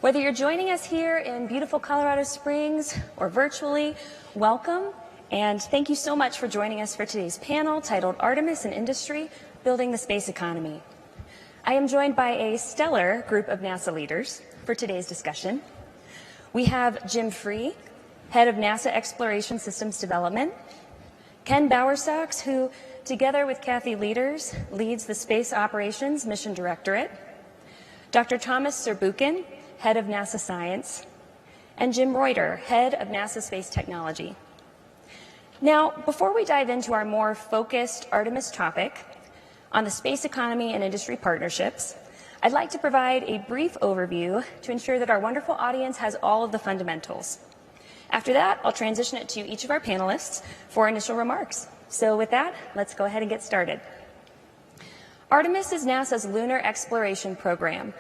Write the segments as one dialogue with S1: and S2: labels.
S1: Whether you're joining us here in beautiful Colorado Springs or virtually, welcome, and thank you so much for joining us for today's panel titled Artemis and Industry, Building the Space Economy. I am joined by a stellar group of NASA leaders for today's discussion. We have Jim Free, Head of NASA Exploration Systems Development, Ken Bowersox, who, together with Kathy Leaders, leads the Space Operations Mission Directorate, Dr. Thomas Serbuchin, Head of NASA Science, and Jim Reuter, Head of NASA Space Technology. Now, before we dive into our more focused Artemis topic on the space economy and industry partnerships, I'd like to provide a brief overview to ensure that our wonderful audience has all of the fundamentals. After that, I'll transition it to each of our panelists for initial remarks. So with that, let's go ahead and get started. Artemis is NASA's lunar exploration program.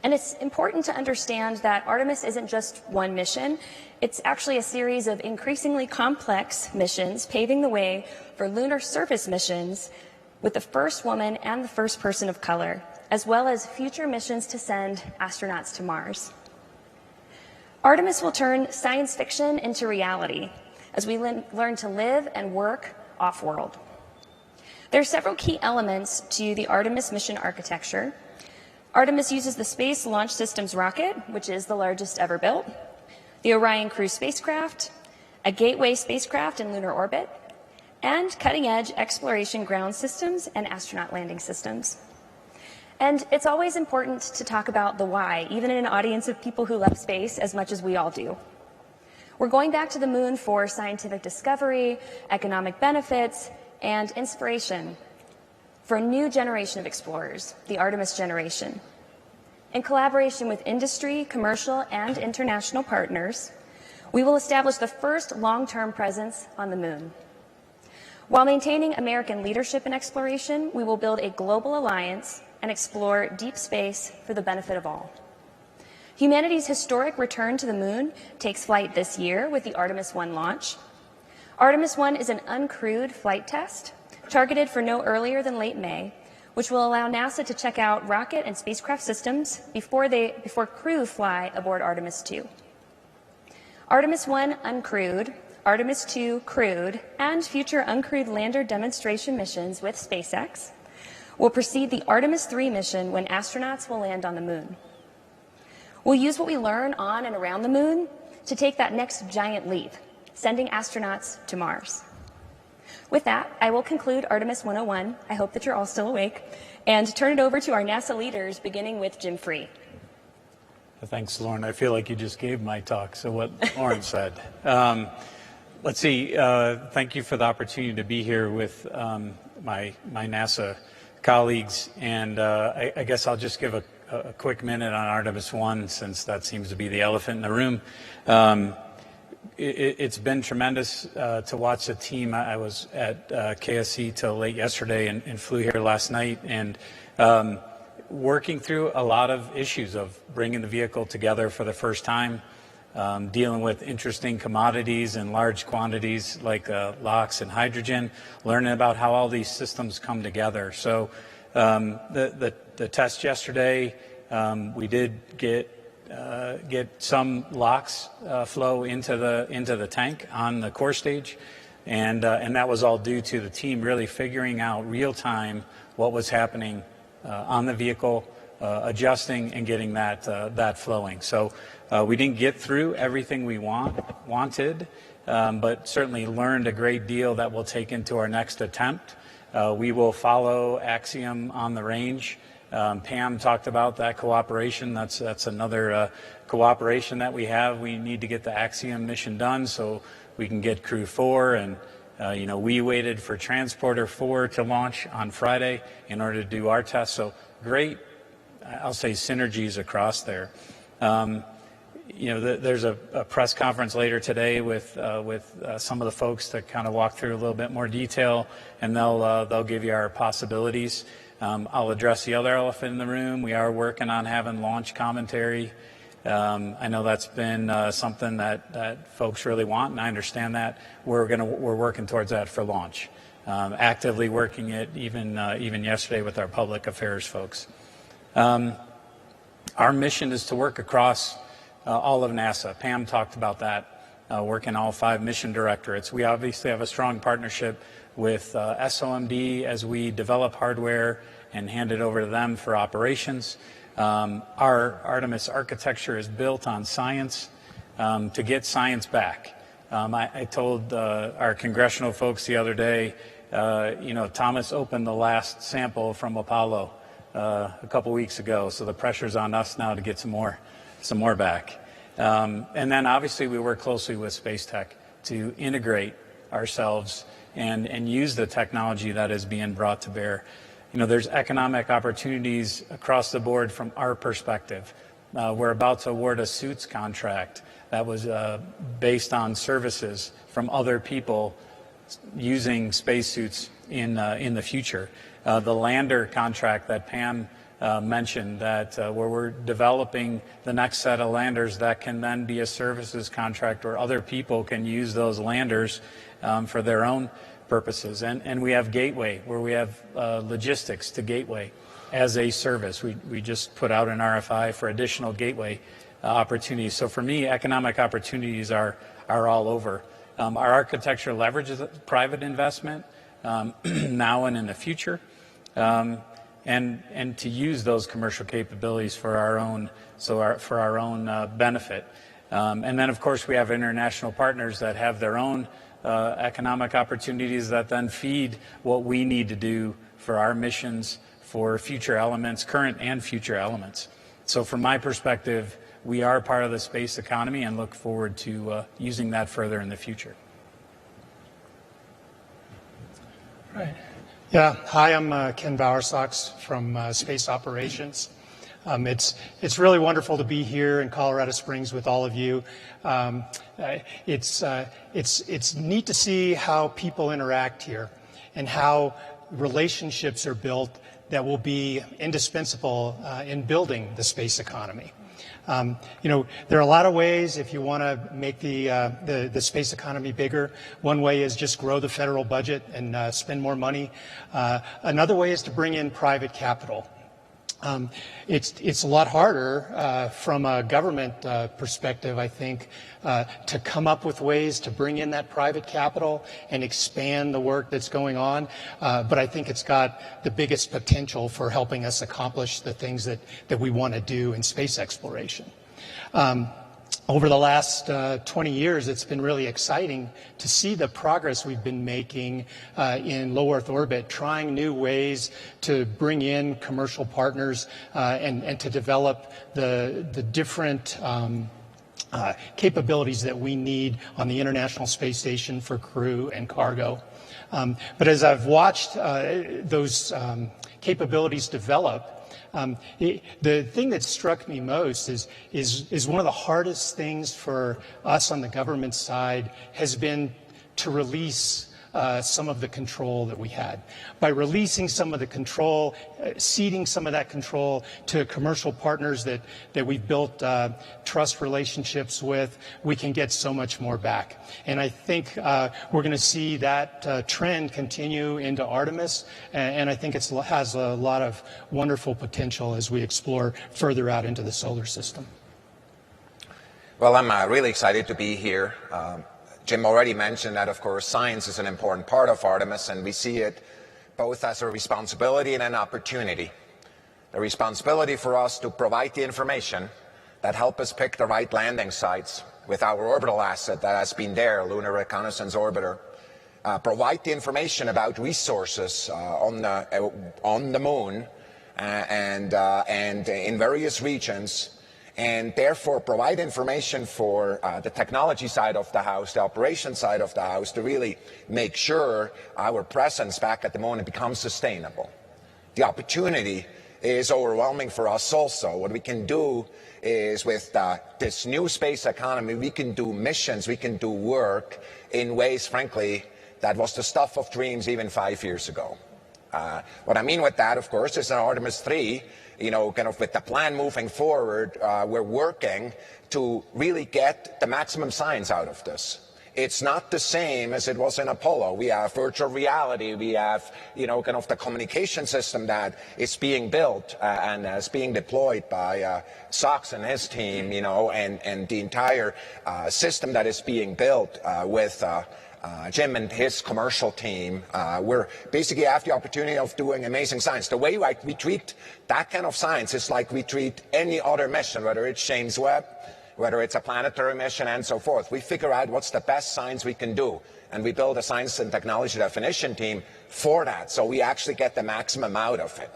S1: And it's important to understand that Artemis isn't just one mission. It's actually a series of increasingly complex missions paving the way for lunar surface missions with the first woman and the first person of color, as well as future missions to send astronauts to Mars. Artemis will turn science fiction into reality as we learn to live and work off-world. There are several key elements to the Artemis mission architecture. Artemis uses the Space Launch Systems rocket, which is the largest ever built, the Orion Crew spacecraft, a Gateway spacecraft in lunar orbit, and cutting-edge exploration ground systems and astronaut landing systems. And it's always important to talk about the why, even in an audience of people who love space as much as we all do. We're going back to the moon for scientific discovery, economic benefits, and inspiration for a new generation of explorers, the Artemis generation. In collaboration with industry, commercial, and international partners, we will establish the first long-term presence on the moon. While maintaining American leadership in exploration, we will build a global alliance and explore deep space for the benefit of all. Humanity's historic return to the moon takes flight this year with the Artemis 1 launch. Artemis 1 is an uncrewed flight test targeted for no earlier than late May, which will allow NASA to check out rocket and spacecraft systems before crew fly aboard Artemis 2. Artemis 1 uncrewed, Artemis 2 crewed, and future uncrewed lander demonstration missions with SpaceX will precede the Artemis 3 mission when astronauts will land on the moon. We'll use what we learn on and around the moon to take that next giant leap, sending astronauts to Mars. With that, I will conclude Artemis 101. I hope that you're all still awake, and turn it over to our NASA leaders, beginning with Jim Free.
S2: Thanks, Lauren. I feel like you just gave my talk, so what Lauren said. Let's see, thank you for the opportunity to be here with my NASA colleagues, and I guess I'll just give a quick minute on Artemis 1, since that seems to be the elephant in the room. It's been tremendous to watch the team. I was at KSC till late yesterday and flew here last night, and working through a lot of issues of bringing the vehicle together for the first time, dealing with interesting commodities in large quantities like LOX and hydrogen, learning about how all these systems come together. So the test yesterday, we did get some LOX flow into the tank on the core stage, and that was all due to the team really figuring out real time what was happening on the vehicle, adjusting and getting that flowing. So we didn't get through everything we wanted, but certainly learned a great deal that we'll take into our next attempt. We will follow Axiom on the range. Pam talked about that cooperation. That's another cooperation that we have. We need to get the Axiom mission done so we can get Crew 4, and we waited for Transporter 4 to launch on Friday in order to do our test. So great, I'll say, synergies across there. There's a press conference later today with some of the folks to kind of walk through a little bit more detail, and they'll give you our possibilities. I'll address the other elephant in the room. We are working on having launch commentary. I know that's been something that folks really want, and I understand that. We're working towards that for launch. Actively working it even yesterday with our public affairs folks. Our mission is to work across all of NASA. Pam talked about that, working all 5 mission directorates. We obviously have a strong partnership with SOMD as we develop hardware and hand it over to them for operations. Our Artemis architecture is built on science to get science back. I told our congressional folks the other day, Thomas opened the last sample from Apollo a couple weeks ago, so the pressure's on us now to get some more back. And then obviously we work closely with Space Tech to integrate ourselves and use the technology that is being brought to bear. There's economic opportunities across the board from our perspective. We're about to award a suits contract that was based on services from other people using spacesuits in the future. The lander contract that Pam mentioned, that where we're developing the next set of landers that can then be a services contract where other people can use those landers for their own purposes. And we have Gateway, where we have logistics to Gateway as a service. We just put out an RFI for additional Gateway opportunities. So for me, economic opportunities are all over. Our architecture leverages private investment now and in the future, and to use those commercial capabilities for our own benefit. And then, of course, we have international partners that have their own economic opportunities that then feed what we need to do for our missions, for future elements, current and future elements. So from my perspective, we are part of the space economy and look forward to using that further in the future.
S3: Right. Yeah. Hi, I'm Ken Bowersox from Space Operations. It's really wonderful to be here in Colorado Springs with all of you. It's neat to see how people interact here and how relationships are built that will be indispensable in building the space economy. There are a lot of ways if you want to make the space economy bigger. One way is just grow the federal budget and spend more money. Another way is to bring in private capital. It's a lot harder from a government perspective, I think, to come up with ways to bring in that private capital and expand the work that's going on. But I think it's got the biggest potential for helping us accomplish the things that we want to do in space exploration. Over the last 20 years, it's been really exciting to see the progress we've been making in low Earth orbit, trying new ways to bring in commercial partners and to develop the different capabilities that we need on the International Space Station for crew and cargo. But as I've watched those capabilities develop, the thing that struck me most is one of the hardest things for us on the government side has been to release some of the control that we had. By releasing some of the control, ceding some of that control to commercial partners that we've built trust relationships with, we can get so much more back. And I think we're going to see that trend continue into Artemis, and I think it has a lot of wonderful potential as we explore further out into the solar system.
S4: Well, I'm really excited to be here. Jim already mentioned that, of course, science is an important part of Artemis, and we see it both as a responsibility and an opportunity. The responsibility for us to provide the information that help us pick the right landing sites with our orbital asset that has been there, Lunar Reconnaissance Orbiter. Provide the information about resources on the moon and in various regions, and therefore provide information for the technology side of the house, the operation side of the house, to really make sure our presence back at the moon becomes sustainable. The opportunity is overwhelming for us also. What we can do is with this new space economy, we can do missions, we can do work in ways, frankly, that was the stuff of dreams even 5 years ago. What I mean with that, of course, is in Artemis 3, kind of with the plan moving forward, we're working to really get the maximum science out of this. it's not the same as it was in Apollo. We have virtual reality. We have, kind of the communication system that is being built and is being deployed by Sachs and his team, and the entire system that is being built with Jim and his commercial team. We're basically have the opportunity of doing amazing science. The way we treat that kind of science is like we treat any other mission, whether it's James Webb, whether it's a planetary mission, and so forth. We figure out what's the best science we can do, and we build a science and technology definition team for that, so we actually get the maximum out of it.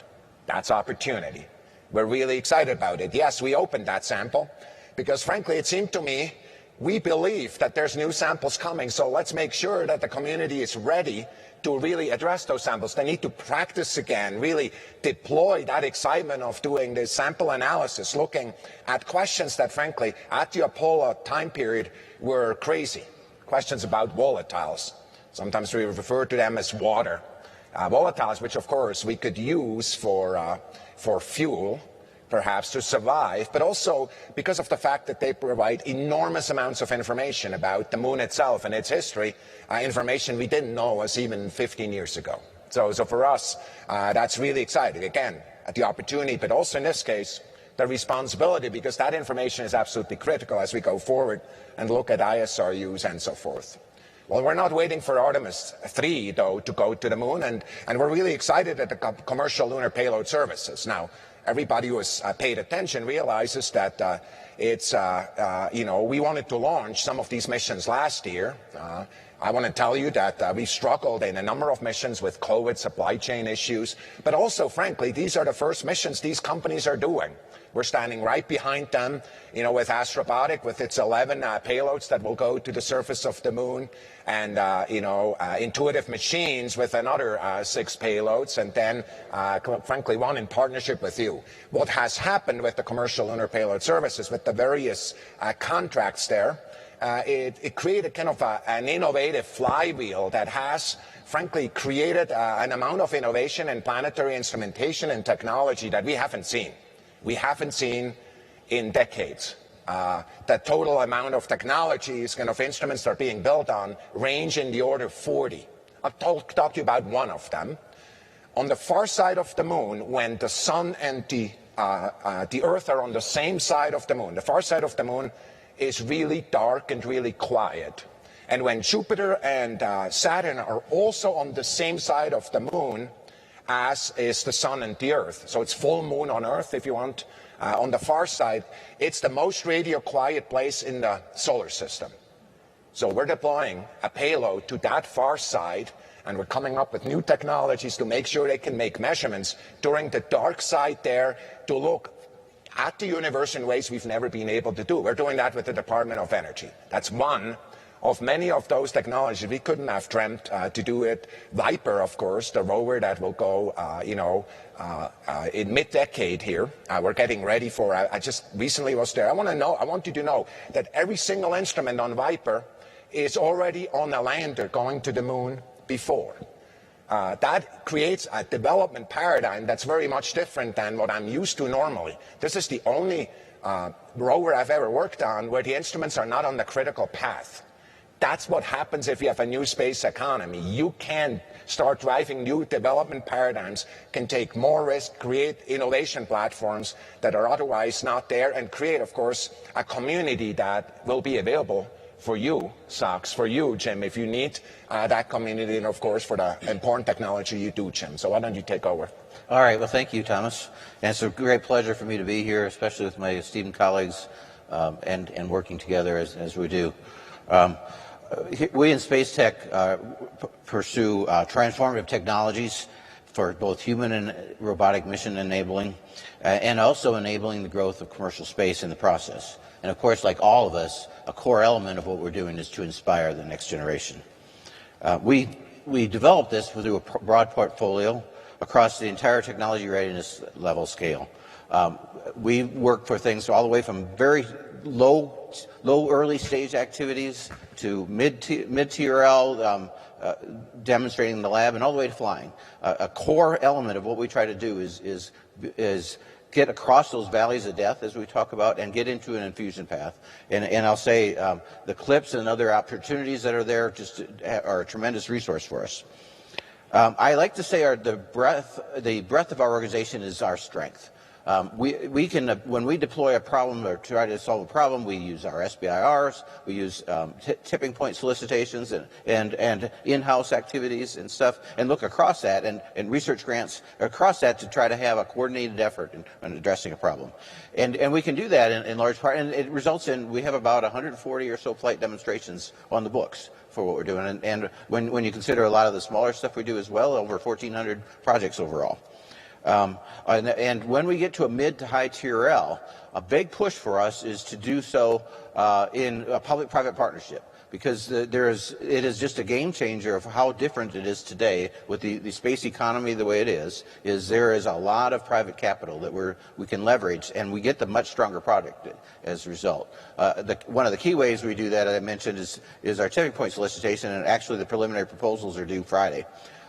S4: That's opportunity. We're really excited about it. Yes, we opened that sample because, frankly, it seemed to me we believe that there's new samples coming, so let's make sure that the community is ready to really address those samples. They need to practice again, really deploy that excitement of doing this sample analysis, looking at questions that, frankly, at the Apollo time period were crazy. Questions about volatiles. Sometimes we refer to them as water. Volatiles, which, of course, we could use for fuel, perhaps, to survive, but also because of the fact that they provide enormous amounts of information about the moon itself and its history, information we didn't know was even 15 years ago. So for us, that's really exciting. Again, the opportunity, but also in this case, the responsibility, because that information is absolutely critical as we go forward and look at ISRUs and so forth. Well, we're not waiting for Artemis 3, though, to go to the moon, and we're really excited at the commercial lunar payload services. Now, everybody who has paid attention realizes that we wanted to launch some of these missions last year. I want to tell you that we struggled in a number of missions with COVID supply chain issues, but also, frankly, these are the first missions these companies are doing. We're standing right behind them, with Astrobotic, with its 11 payloads that will go to the surface of the moon, and, Intuitive Machines with another 6 payloads, and then, frankly, one in partnership with you. What has happened with the commercial lunar payload services, with the various contracts there, it created kind of an innovative flywheel that has, frankly, created an amount of innovation in planetary instrumentation and technology that we haven't seen. We haven't seen in decades. The total amount of technologies, kind of instruments that are being built on range in the order of 40. I'll talk to you about one of them. On the far side of the moon, when the sun and the Earth are on the same side of the moon, the far side of the moon is really dark and really quiet. And when Jupiter and Saturn are also on the same side of the moon, as is the sun and the Earth. So it's full moon on Earth, if you want. On the far side, it's the most radio quiet place in the solar system. So we're deploying a payload to that far side, and we're coming up with new technologies to make sure they can make measurements during the dark side there to look at the universe in ways we've never been able to do. We're doing that with the Department of Energy. That's one of many of those technologies. We couldn't have dreamt to do it. Viper, of course, the rover that will go, in mid-decade here. We're getting ready for. I just recently was there. I want you to know that every single instrument on Viper is already on a lander going to the moon before. That creates a development paradigm that's very much different than what I'm used to normally. This is the only rover I've ever worked on where the instruments are not on the critical path. That's what happens if you have a new space economy. You can start driving new development paradigms, can take more risk, create innovation platforms that are otherwise not there, and create, of course, a community that will be available for you, Sachs, for you, Jim, if you need that community, and, of course, for the important technology you do, Jim. So why don't you take over?
S5: All right. Well, thank you, Thomas. And it's a great pleasure for me to be here, especially with my esteemed colleagues and working together as we do. We in Space Tech pursue transformative technologies for both human and robotic mission enabling, and also enabling the growth of commercial space in the process. And of course, like all of us, a core element of what we're doing is to inspire the next generation. We developed this through a broad portfolio across the entire technology readiness level scale. We work for things all the way from very low early stage activities to mid-TRL, demonstrating in the lab, and all the way to flying. A core element of what we try to do is get across those valleys of death, as we talk about, and get into an infusion path. And I'll say the CLIPS and other opportunities that are there just are a tremendous resource for us. I like to say the breadth of our organization is our strength. We can, when we deploy a problem or try to solve a problem, we use our SBIRs, we use tipping point solicitations and in-house activities and stuff, and look across that and research grants across that to try to have a coordinated effort in addressing a problem. And we can do that in large part, and it results in, we have about 140 or so flight demonstrations on the books for what we're doing. And when you consider a lot of the smaller stuff we do as well, over 1,400 projects overall. And when we get to a mid to high TRL, a big push for us is to do so in a public-private partnership, because it is just a game changer of how different it is today with the space economy the way it is there is a lot of private capital that we can leverage, and we get the much stronger product as a result. One of the key ways we do that, as I mentioned, is our tipping point solicitation, and actually the preliminary proposals are due Friday.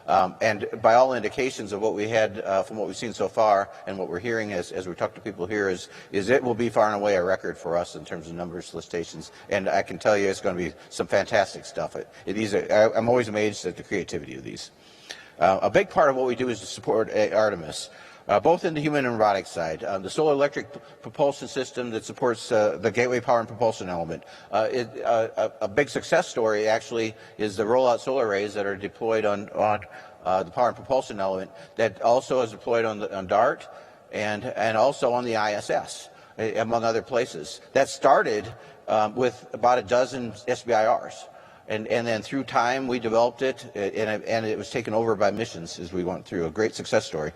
S5: And by all indications of what we had from what we've seen so far and what we're hearing as we talk to people here is it will be far and away a record for us in terms of number of solicitations. And I can tell you it's going to be some fantastic stuff. I'm always amazed at the creativity of these. A big part of what we do is to support Artemis. Both in the human and robotic side. The solar electric propulsion system that supports the gateway power and propulsion element. A big success story actually is the rollout solar arrays that are deployed on the power and propulsion element, that also is deployed on DART and also on the ISS, among other places. That started with about a dozen SBIRs. And then through time we developed it, and it was taken over by missions as we went through. A great success story.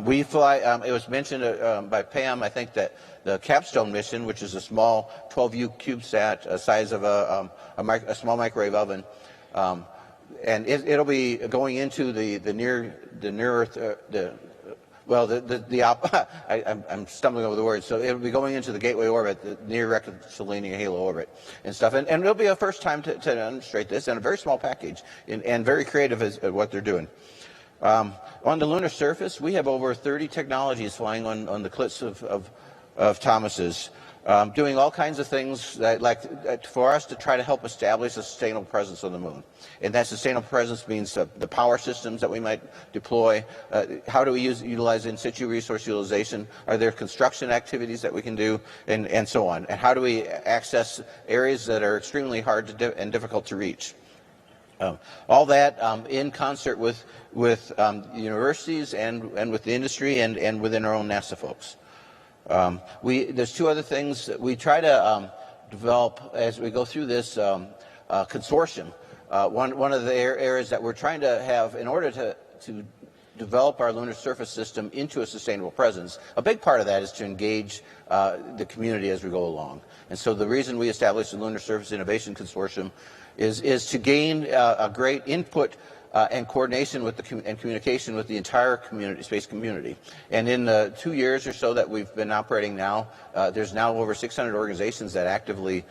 S5: We fly, it was mentioned by Pam, I think, that the Capstone mission, which is a small 12U CubeSat, size of a small microwave oven, and it'll be going into the near Earth, I'm stumbling over the words. So it'll be going into the gateway orbit, the near rectilinear halo orbit and stuff. And it'll be a first time to demonstrate this, in a very small package and very creative at what they're doing. On the lunar surface, we have over 30 technologies flying on the cliffs of Thomas's, doing all kinds of things for us to try to help establish a sustainable presence on the moon. And that sustainable presence means the power systems that we might deploy. How do we utilize in situ resource utilization? Are there construction activities that we can do, and so on? And how do we access areas that are extremely hard and difficult to reach? All that in concert with universities and with the industry and within our own NASA folks. There's two other things that we try to develop as we go through this consortium. One of the areas that we're trying to have in order to develop our lunar surface system into a sustainable presence, a big part of that is to engage the community as we go along. And so the reason we established the Lunar Surface Innovation Consortium is to gain a great input and coordination with and communication with the entire space community. And in the 2 years or so that we've been operating now, there's now over 600 organizations that actively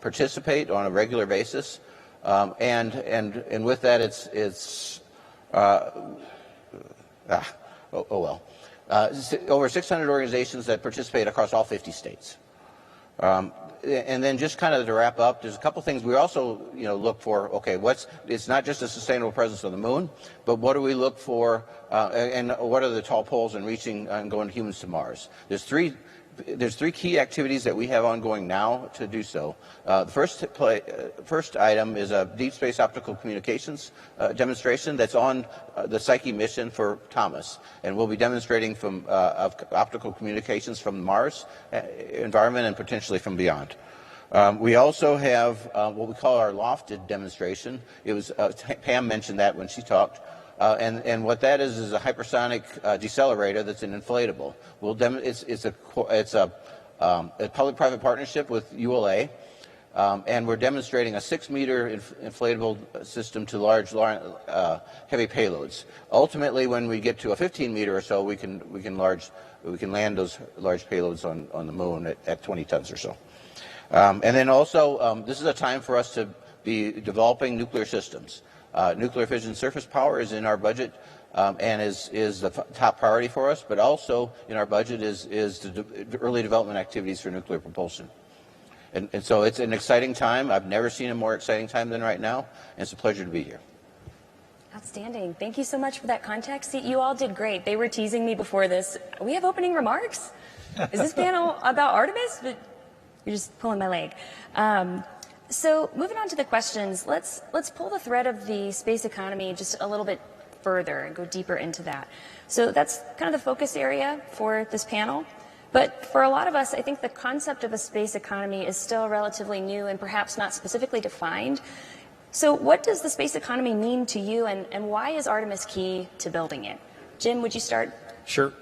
S5: participate on a regular basis. And with that, over 600 organizations that participate across all 50 states. And then just kind of to wrap up, there's a couple things we also look for. Okay, it's not just a sustainable presence on the moon, but what do we look for, and what are the tall poles in reaching and going humans to Mars? There's three key activities that we have ongoing now to do so. The first item is a deep space optical communications demonstration that's on the Psyche mission for Thomas, and we'll be demonstrating from optical communications from Mars environment and potentially from beyond. We also have what we call our lofted demonstration. It was Pam mentioned that when she talked. And what that is a hypersonic decelerator that's an inflatable. It's a public-private partnership with ULA, and we're demonstrating a 6-meter inflatable system to large heavy payloads. Ultimately, when we get to a 15-meter or so, we can land those large payloads on the moon at 20 tons or so. And then also, this is a time for us to be developing nuclear systems. Nuclear fission surface power is in our budget and is the top priority for us, but also in our budget is the early development activities for nuclear propulsion. And so it's an exciting time. I've never seen a more exciting time than right now, and it's a pleasure to be here.
S1: Outstanding. Thank you so much for that context. See, you all did great. They were teasing me before this. We have opening remarks? Is this panel about Artemis? But you're just pulling my leg. So moving on to the questions, let's pull the thread of the space economy just a little bit further and go deeper into that. So that's kind of the focus area for this panel. But for a lot of us, I think the concept of a space economy is still relatively new and perhaps not specifically defined. So what does the space economy mean to you, and why is Artemis key to building it? Jim, would you start?
S2: Sure.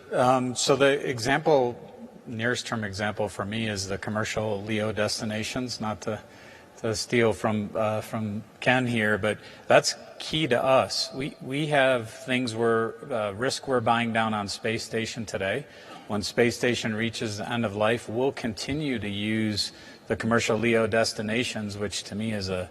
S2: So the example, nearest term example for me is the commercial LEO destinations, not to steal from Ken here, but that's key to us. We have things risk we're buying down on space station today. When space station reaches the end of life, we'll continue to use the commercial LEO destinations, which to me is a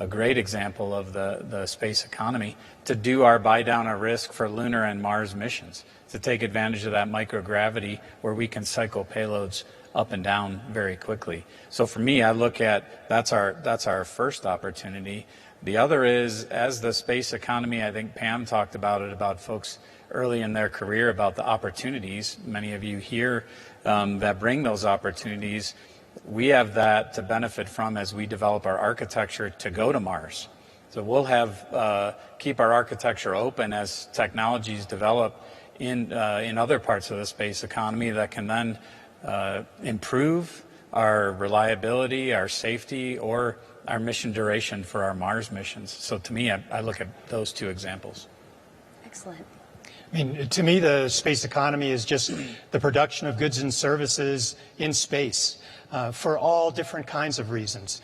S2: great example of the space economy, to do our buy down of risk for lunar and Mars missions, to take advantage of that microgravity where we can cycle payloads up and down very quickly. So for me, I look at that's our first opportunity. The other is, as the space economy, I think Pam talked about it, about folks early in their career, about the opportunities. Many of you here that bring those opportunities. We have that to benefit from as we develop our architecture to go to Mars. So we'll keep our architecture open as technologies develop in other parts of the space economy that can then improve our reliability, our safety, or our mission duration for our Mars missions. So to me, I look at those two examples.
S1: Excellent.
S3: I mean, to me, the space economy is just the production of goods and services in space. For all different kinds of reasons,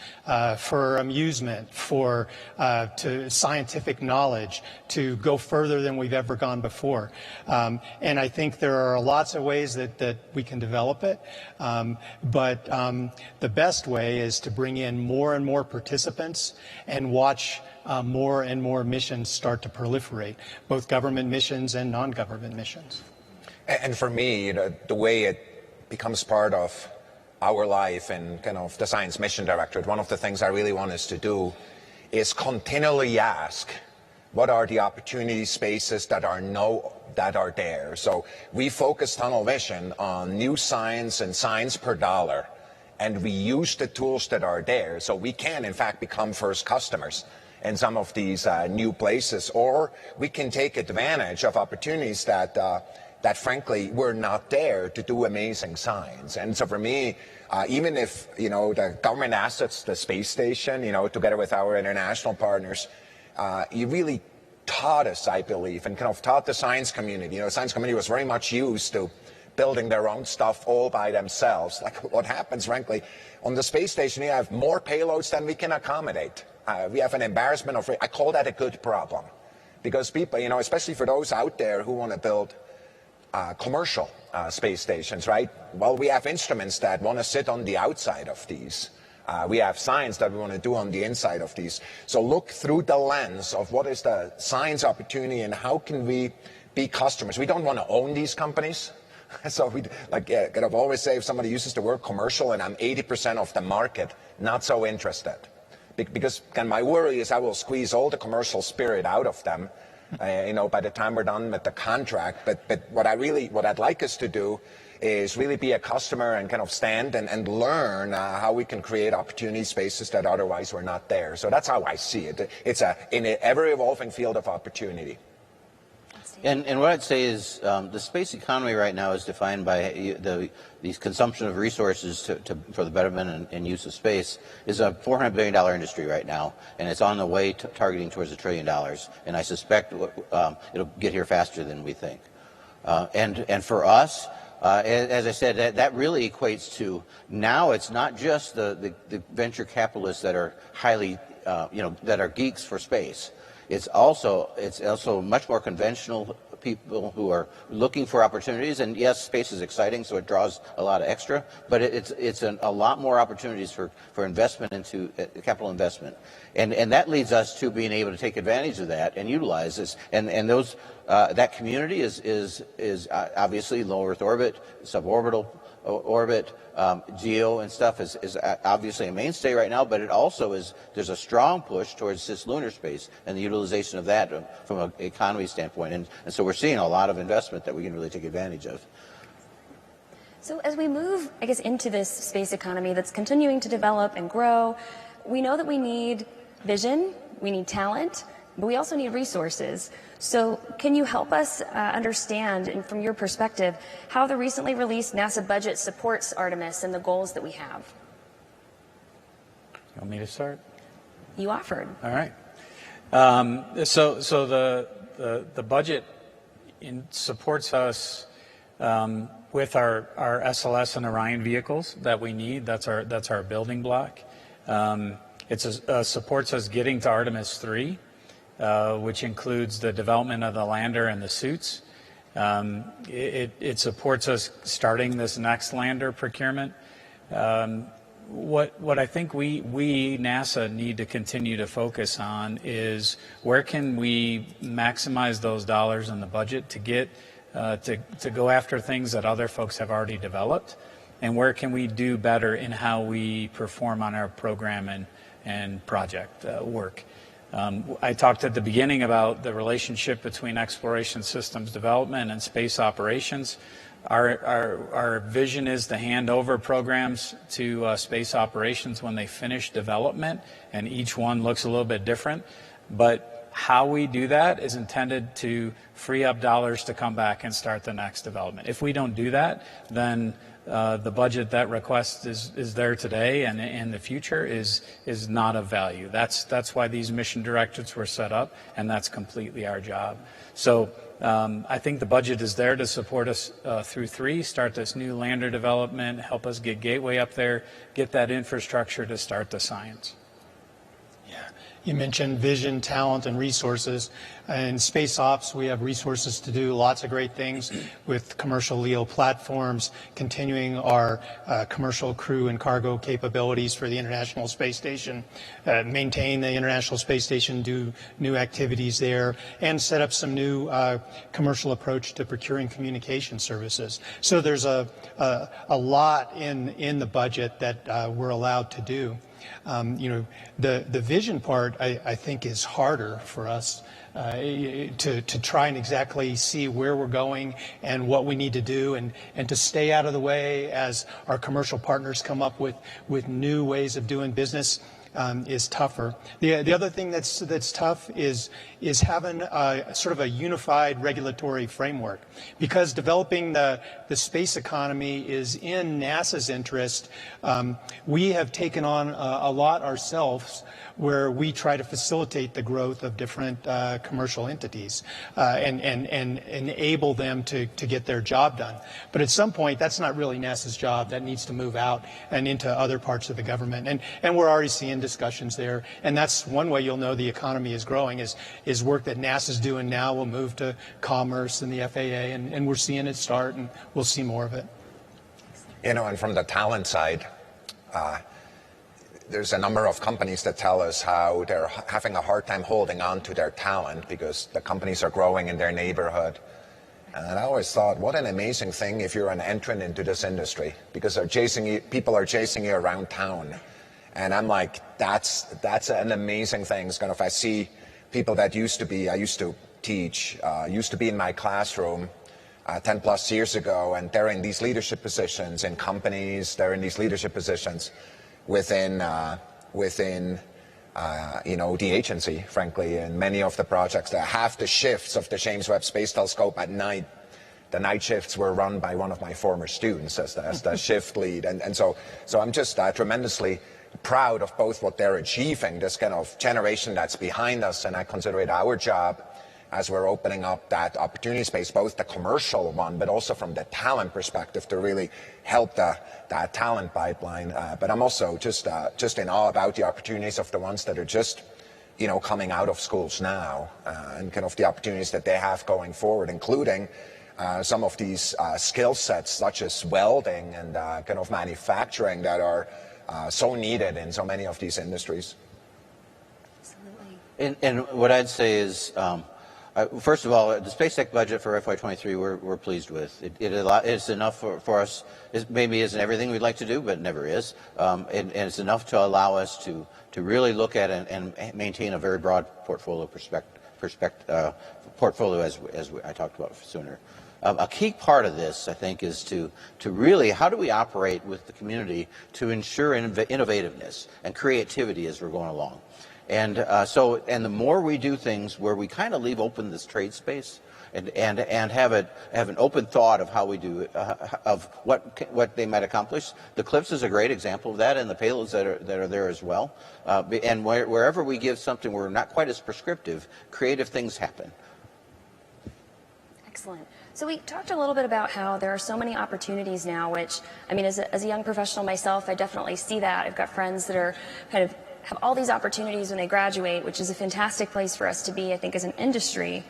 S3: for amusement, to scientific knowledge, to go further than we've ever gone before. And I think there are lots of ways that we can develop it, but the best way is to bring in more and more participants and watch more and more missions start to proliferate, both government missions and non-government missions.
S4: And for me, the way it becomes part of our life and kind of the Science Mission Directorate, one of the things I really want us to do is continually ask, what are the opportunity spaces that are there? So we focus tunnel vision on new science and science per dollar, and we use the tools that are there so we can in fact become first customers in some of these new places, or we can take advantage of opportunities that frankly were not there to do amazing science. And so for me, even if the government assets, the space station, together with our international partners, you really taught us, I believe, and kind of taught the science community. The science community was very much used to building their own stuff all by themselves. Like what happens, frankly, on the space station, you have more payloads than we can accommodate. We have an embarrassment of, I call that a good problem, because people, especially for those out there who want to build commercial space stations, right? Well, we have instruments that want to sit on the outside of these. We have science that we want to do on the inside of these. So look through the lens of what is the science opportunity and how can we be customers. We don't want to own these companies. So we kind of always say, if somebody uses the word commercial and I'm 80% of the market, not so interested. Because my worry is I will squeeze all the commercial spirit out of them by the time we're done with the contract. But what I'd like us to do is really be a customer and kind of stand and learn how we can create opportunity spaces that otherwise were not there. So that's how I see it. It's in an ever-evolving field of opportunity.
S5: And what I'd say is the space economy right now is defined by the consumption of resources for the betterment and use of space is a $400 billion industry right now, and it's on the way targeting towards $1 trillion. And I suspect it'll get here faster than we think. And for us, as I said, that really equates to now it's not just the venture capitalists that are highly, that are geeks for space. It's also much more conventional people who are looking for opportunities. And yes, space is exciting, so it draws a lot of extra, but it's a lot more opportunities for investment into capital investment. And that leads us to being able to take advantage of that and utilize this. And those that community is obviously low Earth orbit, suborbital orbit, geo and stuff is obviously a mainstay right now, but it also there's a strong push towards cislunar space and the utilization of that from an economy standpoint. And so we're seeing a lot of investment that we can really take advantage of.
S1: So as we move, I guess, into this space economy that's continuing to develop and grow, we know that we need vision, we need talent, but we also need resources. So can you help us understand, and from your perspective, how the recently released NASA budget supports Artemis and the goals that we have?
S2: You want me to start?
S1: You offered.
S2: All right. So the budget supports us with our SLS and Orion vehicles that we need. That's our building block. It supports us getting to Artemis 3. Which includes the development of the lander and the suits. It supports us starting this next lander procurement. What I think we NASA need to continue to focus on is where can we maximize those dollars in the budget to get to go after things that other folks have already developed, and where can we do better in how we perform on our program and project work. I talked at the beginning about the relationship between exploration systems development and space operations. Our vision is to hand over programs to space operations when they finish development, and each one looks a little bit different. But how we do that is intended to free up dollars to come back and start the next development. If we don't do that, then the budget that request is there today and in the future is not of value. That's why these mission directives were set up, and that's completely our job. So I think the budget is there to support us through 3, start this new lander development, help us get Gateway up there, get that infrastructure to start the science.
S3: You mentioned vision, talent, and resources. In space ops, we have resources to do lots of great things with commercial LEO platforms, continuing our commercial crew and cargo capabilities for the International Space Station, maintain the International Space Station, do new activities there, and set up some new commercial approach to procuring communication services. So there's a lot in the budget that we're allowed to do. The vision part, I think, is harder for us to try and exactly see where we're going and what we need to do, and to stay out of the way as our commercial partners come up with new ways of doing business. Is tougher. The other thing that's tough is having sort of a unified regulatory framework, because developing the space economy is in NASA's interest. We have taken on a lot ourselves, where we try to facilitate the growth of different commercial entities and enable them to get their job done. But at some point, that's not really NASA's job. That needs to move out and into other parts of the government. And we're already seeing discussions there. And that's one way you'll know the economy is growing, is work that NASA's doing now will move to Commerce and the FAA, and we're seeing it start, and we'll see more of it.
S4: And from the talent side, there's a number of companies that tell us how they're having a hard time holding on to their talent because the companies are growing in their neighborhood. And I always thought, what an amazing thing if you're an entrant into this industry, because people are chasing you around town. And I'm like, that's an amazing thing. It's kind of, I see people that I used to teach, used to be in my classroom 10 plus years ago, and they're in these leadership positions in companies, they're in these leadership positions within the agency, frankly, and many of the projects. That half the shifts of the James Webb Space Telescope at night, the night shifts were run by one of my former students as the shift lead. And so I'm just tremendously proud of both what they're achieving, this kind of generation that's behind us, and I consider it our job as we're opening up that opportunity space, both the commercial one, but also from the talent perspective, to really help that talent pipeline. But I'm also just in awe about the opportunities of the ones that are just, coming out of schools now, and kind of the opportunities that they have going forward, including some of these skill sets such as welding and kind of manufacturing that are so needed in so many of these industries.
S1: Absolutely.
S5: And what I'd say is, first of all, the Space Tech budget for FY23 we're pleased with. It's enough for us. It maybe isn't everything we'd like to do, but it never is. And it's enough to allow us to really look at and maintain a very broad portfolio portfolio as I talked about sooner. A key part of this, I think, is to really, how do we operate with the community to ensure innovativeness and creativity as we're going along? And and the more we do things where we kind of leave open this trade space and have an open thought of how we do of what they might accomplish. The CLIPS is a great example of that, and the payloads that are there as well. And wherever we give something we're not quite as prescriptive, creative things happen.
S1: Excellent. So we talked a little bit about how there are so many opportunities now, which, I mean, as a young professional myself, I definitely see that. I've got friends that are kind of have all these opportunities when they graduate, which is a fantastic place for us to be, I think, as an industry.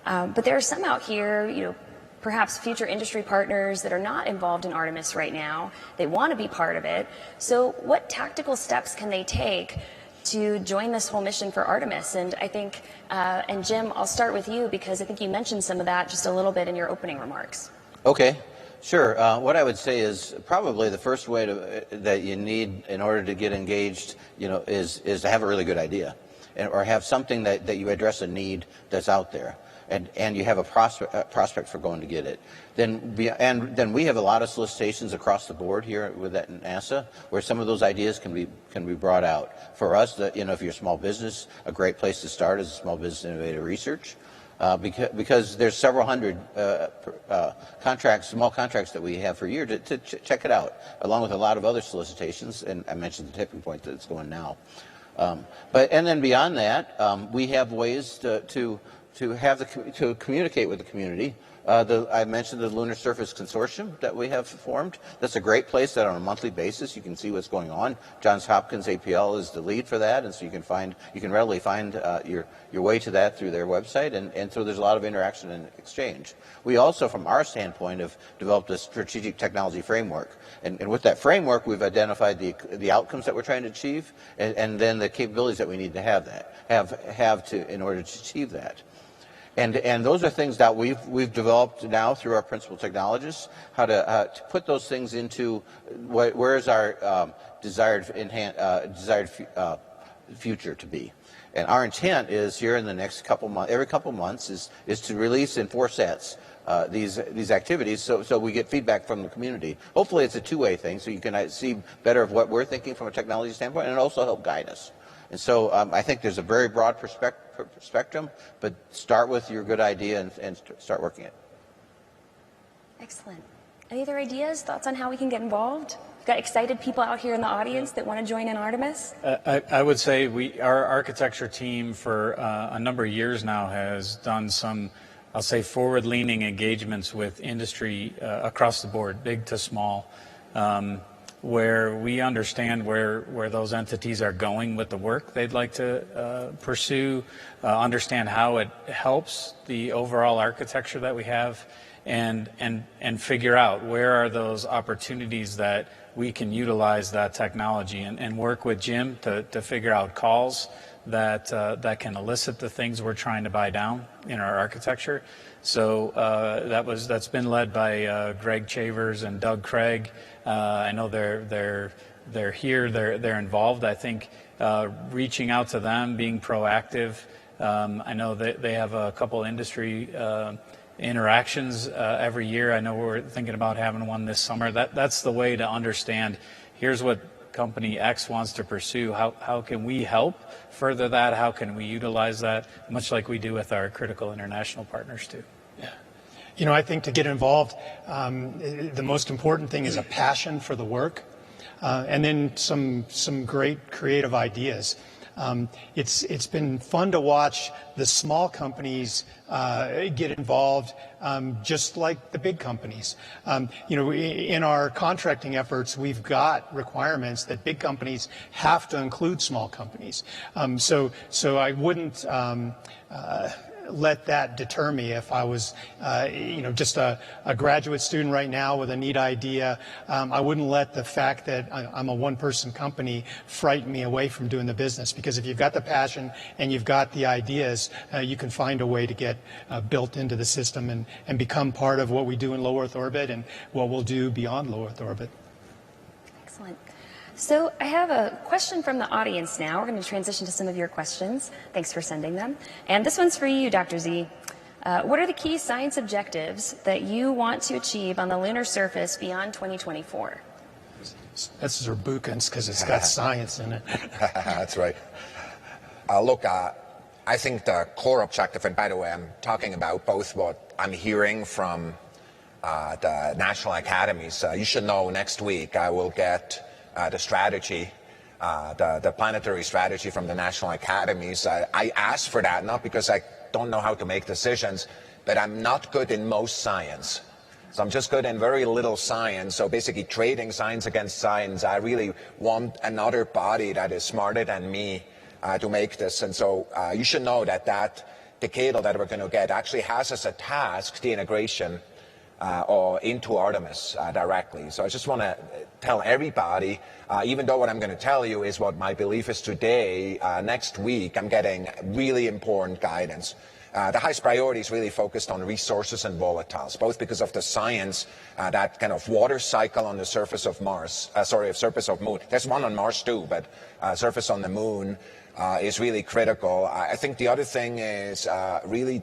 S1: But there are some out here, perhaps future industry partners that are not involved in Artemis right now. They want to be part of it. So what tactical steps can they take to join this whole mission for Artemis? And I think, and Jim, I'll start with you because I think you mentioned some of that just a little bit in your opening remarks.
S5: Okay, sure. What I would say is probably the first way that you need in order to get engaged, is to have a really good idea, or have something that you address a need that's out there. And you have a prospect for going to get it. Then we have a lot of solicitations across the board here with that NASA, where some of those ideas can be brought out. For us, if you're a small business, a great place to start is Small Business Innovative Research, because there's several hundred small contracts that we have for a year to check it out, along with a lot of other solicitations. And I mentioned the tipping point that it's going now. And then beyond that, we have ways to communicate with the community. I mentioned the Lunar Surface Consortium that we have formed. That's a great place that on a monthly basis you can see what's going on. Johns Hopkins APL is the lead for that, and so you can readily find your way to that through their website, and so there's a lot of interaction and exchange. We also, from our standpoint, have developed a strategic technology framework, and with that framework we've identified the outcomes that we're trying to achieve, and then the capabilities that we need to have in order to achieve that. And those are things that we've developed now through our principal technologists, how to put those things into where is our desired future to be. And our intent is here in the next couple months, every couple months, is to release in 4 sets these activities, so we get feedback from the community. Hopefully it's a two-way thing, so you can see better of what we're thinking from a technology standpoint, and also help guide us. And so I think there's a very broad spectrum, but start with your good idea and start working it.
S1: Excellent. Any other ideas, thoughts on how we can get involved? We've got excited people out here in the audience that want to join in Artemis.
S2: I would say our architecture team for a number of years now has done some, I'll say, forward-leaning engagements with industry across the board, big to small. Where we understand where those entities are going with the work they'd like to pursue, understand how it helps the overall architecture that we have, and figure out where are those opportunities that we can utilize that technology, and work with Jim to figure out calls that can elicit the things we're trying to buy down in our architecture. So that's been led by Greg Chavers and Doug Craig. I know they're here, they're involved. I think reaching out to them, being proactive. I know that they have a couple industry interactions every year. I know we're thinking about having one this summer. That's the way to understand. Here's what company X wants to pursue. How can we help further that? How can we utilize that? Much like we do with our critical international partners too.
S3: Yeah. I think to get involved, the most important thing is a passion for the work, and then some great creative ideas. It's been fun to watch the small companies get involved, just like the big companies. In our contracting efforts, we've got requirements that big companies have to include small companies. So I wouldn't let that deter me if I was, just a graduate student right now with a neat idea. I wouldn't let the fact that I'm a one-person company frighten me away from doing the business, because if you've got the passion and you've got the ideas, you can find a way to get built into the system and become part of what we do in low Earth orbit and what we'll do beyond low Earth orbit.
S1: Excellent. So I have a question from the audience now. We're going to transition to some of your questions. Thanks for sending them. And this one's for you, Dr. Z. What are the key science objectives that you want to achieve on the lunar surface beyond 2024?
S3: That's Zerbukins, because it's got science in it.
S4: That's right. Look, I think the core objective, and by the way, I'm talking about both what I'm hearing from the national academies. You should know next week I will get the strategy, the planetary strategy from the national academies. I asked for that not because I don't know how to make decisions, but I'm not good in most science. So I'm just good in very little science. So basically trading science against science, I really want another body that is smarter than me to make this. And so you should know that decadal that we're going to get actually has as a task the integration or into Artemis directly. So I just want to tell everybody, even though what I'm going to tell you is what my belief is today, next week I'm getting really important guidance. The highest priority is really focused on resources and volatiles, both because of the science, that kind of water cycle on the surface of Mars, surface of Moon. There's one on Mars too, but surface on the Moon is really critical. I think the other thing is really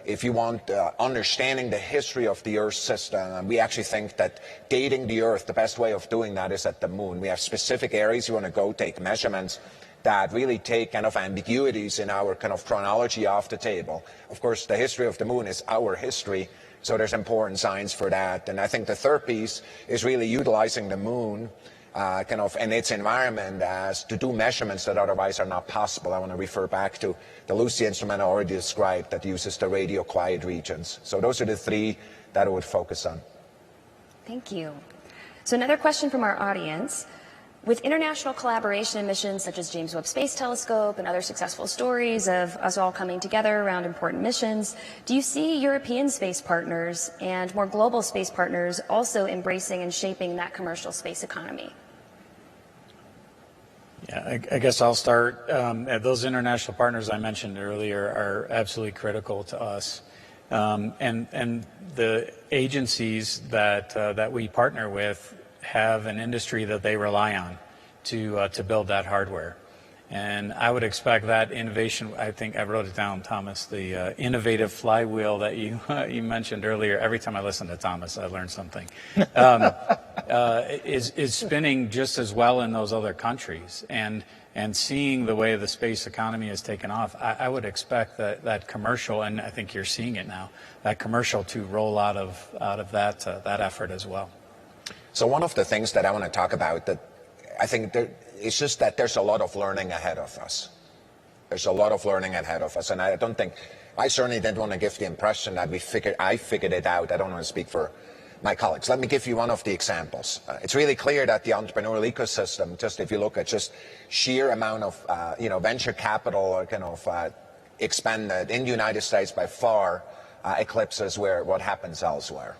S4: if you want understanding the history of the Earth system, and we actually think that dating the Earth, the best way of doing that is at the Moon. We have specific areas you want to go take measurements that really take kind of ambiguities in our kind of chronology off the table. Of course, the history of the Moon is our history, so there's important science for that. And I think the third piece is really utilizing the Moon kind of in its environment as to do measurements that otherwise are not possible. I want to refer back to the Lucy instrument I already described that uses the radio quiet regions. So those are the three that I would focus on.
S1: Thank you. So another question from our audience. With international collaboration and missions such as James Webb Space Telescope and other successful stories of us all coming together around important missions, do you see European space partners and more global space partners also embracing and shaping that commercial space economy?
S2: Yeah, I guess I'll start. Those international partners I mentioned earlier are absolutely critical to us. And the agencies that we partner with have an industry that they rely on to build that hardware. And I would expect that innovation, I think I wrote it down, Thomas, the innovative flywheel that you mentioned earlier. Every time I listen to Thomas, I learn something. Is spinning just as well in those other countries. And seeing the way the space economy has taken off, I would expect that commercial, and I think you're seeing it now, that commercial to roll out of that effort as well.
S4: So one of the things that I want to talk about that I think it's just that there's a lot of learning ahead of us. There's a lot of learning ahead of us, and I certainly didn't want to give the impression that I figured it out. I don't want to speak for my colleagues. Let me give you one of the examples. It's really clear that the entrepreneurial ecosystem, just if you look at just sheer amount of venture capital kind of expended in the United States by far eclipses what happens elsewhere.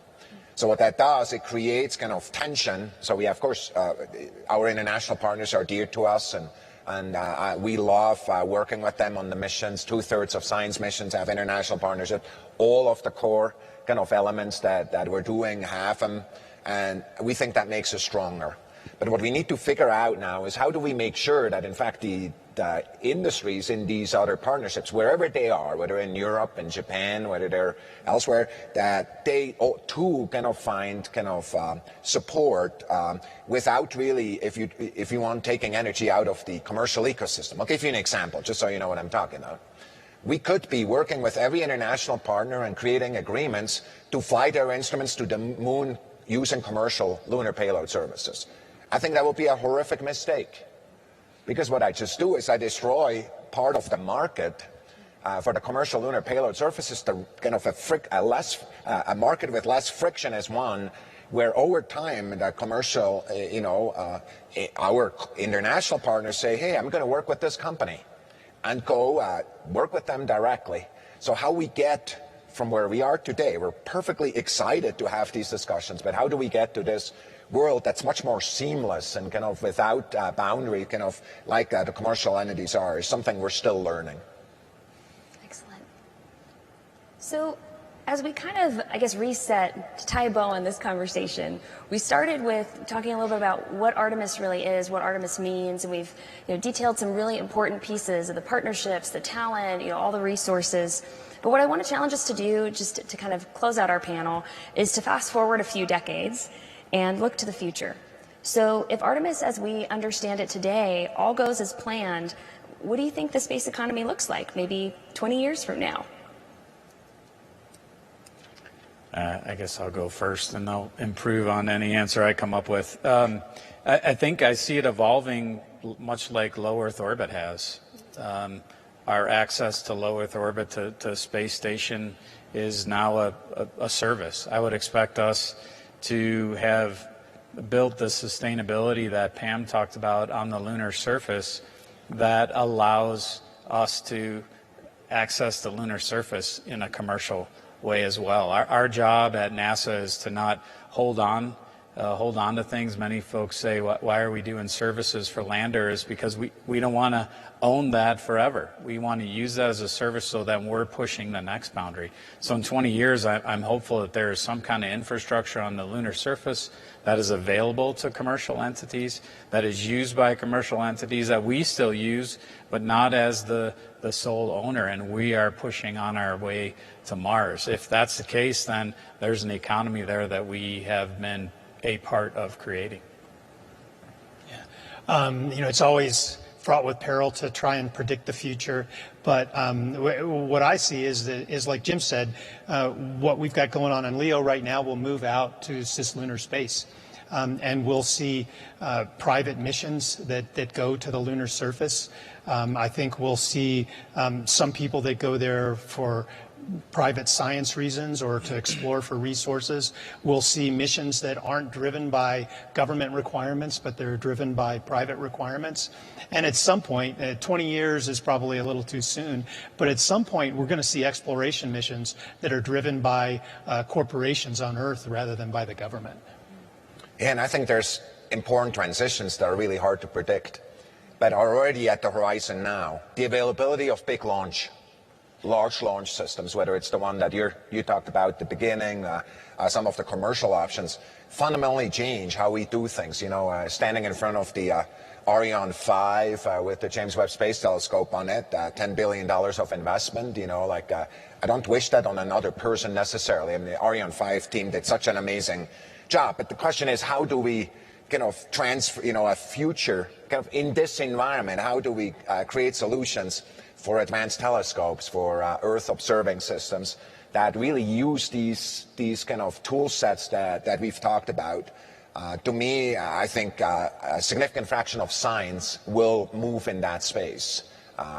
S4: So what that does, it creates kind of tension. So we have, of course, our international partners are dear to us, and we love working with them on the missions. 2/3 of science missions have international partnership. All of the core kind of elements that we're doing have them, and we think that makes us stronger. But what we need to figure out now is how do we make sure that, in fact, the industries in these other partnerships, wherever they are, whether in Europe, in Japan, whether they're elsewhere, that they too kind of find kind of support without really, if you want, taking energy out of the commercial ecosystem. I'll give you an example, just so you know what I'm talking about. We could be working with every international partner and creating agreements to fly their instruments to the Moon using commercial lunar payload services. I think that would be a horrific mistake. Because what I just do is I destroy part of the market for the commercial lunar payload services. The kind of a market with less friction is one where over time the commercial, our international partners say, hey, I'm going to work with this company, and go work with them directly. So how we get from where we are today, we're perfectly excited to have these discussions, but how do we get to this world that's much more seamless and kind of without boundary, kind of like the commercial entities are, is something we're still learning.
S1: Excellent. So as we kind of, I guess, reset, to tie a bow on this conversation, we started with talking a little bit about what Artemis really is, what Artemis means, and we've detailed some really important pieces of the partnerships, the talent, all the resources. But what I want to challenge us to do, just to kind of close out our panel, is to fast forward a few decades and look to the future. So if Artemis, as we understand it today, all goes as planned, what do you think the space economy looks like maybe 20 years from now?
S2: I guess I'll go first, and I'll improve on any answer I come up with. I think I see it evolving much like low Earth orbit has. Our access to low Earth orbit, to space station, is now a service. I would expect us to have built the sustainability that Pam talked about on the lunar surface that allows us to access the lunar surface in a commercial way as well. Our job at NASA is to not hold on to things. Many folks say, why are we doing services for landers? Because we don't want to own that forever. We want to use that as a service so that we're pushing the next boundary. So in 20 years, I'm hopeful that there is some kind of infrastructure on the lunar surface that is available to commercial entities, that is used by commercial entities, that we still use, but not as the sole owner, and we are pushing on our way to Mars. If that's the case, then there's an economy there that we have been a part of creating.
S3: Yeah. It's always fraught with peril to try and predict the future, but what I see is like Jim said, what we've got going on in LEO right now will move out to cislunar space. And we'll see private missions that go to the lunar surface. I think we'll see some people that go there for private science reasons or to explore for resources. We'll see missions that aren't driven by government requirements, but they're driven by private requirements. And at some point, 20 years is probably a little too soon, but at some point we're going to see exploration missions that are driven by corporations on Earth rather than by the government.
S4: Yeah, and I think there's important transitions that are really hard to predict, but are already at the horizon now. The availability of big large launch systems, whether it's the one that you talked about at the beginning, some of the commercial options, fundamentally change how we do things. Standing in front of the Ariane 5 with the James Webb Space Telescope on it, $10 billion of investment, I don't wish that on another person necessarily. I mean, the Ariane 5 team did such an amazing job, but the question is, how do we kind of transfer, a future kind of in this environment? How do we create solutions for advanced telescopes, for Earth observing systems that really use these kind of tool sets that we've talked about? To me, I think a significant fraction of science will move in that space.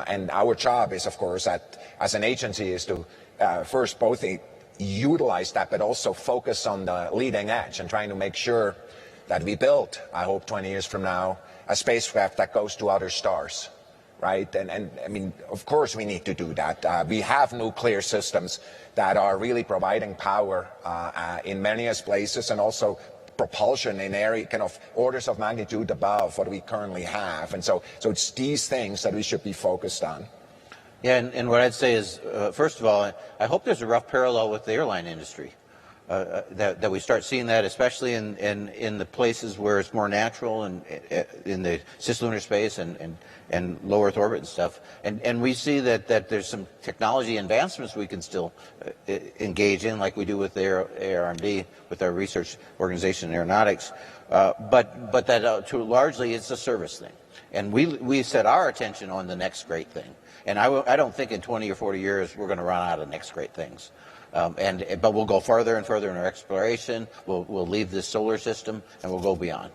S4: And our job is, of course, as an agency, is to first both utilize that, but also focus on the leading edge and trying to make sure that we build, I hope 20 years from now, a spacecraft that goes to other stars, right? And I mean, of course we need to do that. We have nuclear systems that are really providing power in many places, and also propulsion in area kind of orders of magnitude above what we currently have. And so it's these things that we should be focused on.
S5: Yeah, and what I'd say is, first of all, I hope there's a rough parallel with the airline industry, that we start seeing that, especially in the places where it's more natural, and in the cislunar space and low Earth orbit and stuff. And we see that there's some technology advancements we can still engage in, like we do with ARMD, with our research organization in aeronautics. But that largely it's a service thing. And we set our attention on the next great thing. And I don't think in 20 or 40 years we're going to run out of next great things. But we'll go further and further in our exploration. We'll leave this solar system, and we'll go beyond.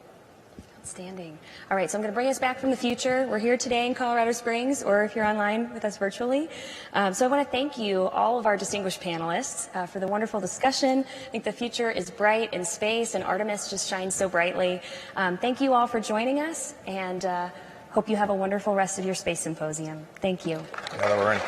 S1: Outstanding. All right, so I'm going to bring us back from the future. We're here today in Colorado Springs, or if you're online with us virtually. So I want to thank you, all of our distinguished panelists, for the wonderful discussion. I think the future is bright in space, and Artemis just shines so brightly. Thank you all for joining us, and hope you have a wonderful rest of your Space Symposium. Thank you.
S4: Yeah, Lauren.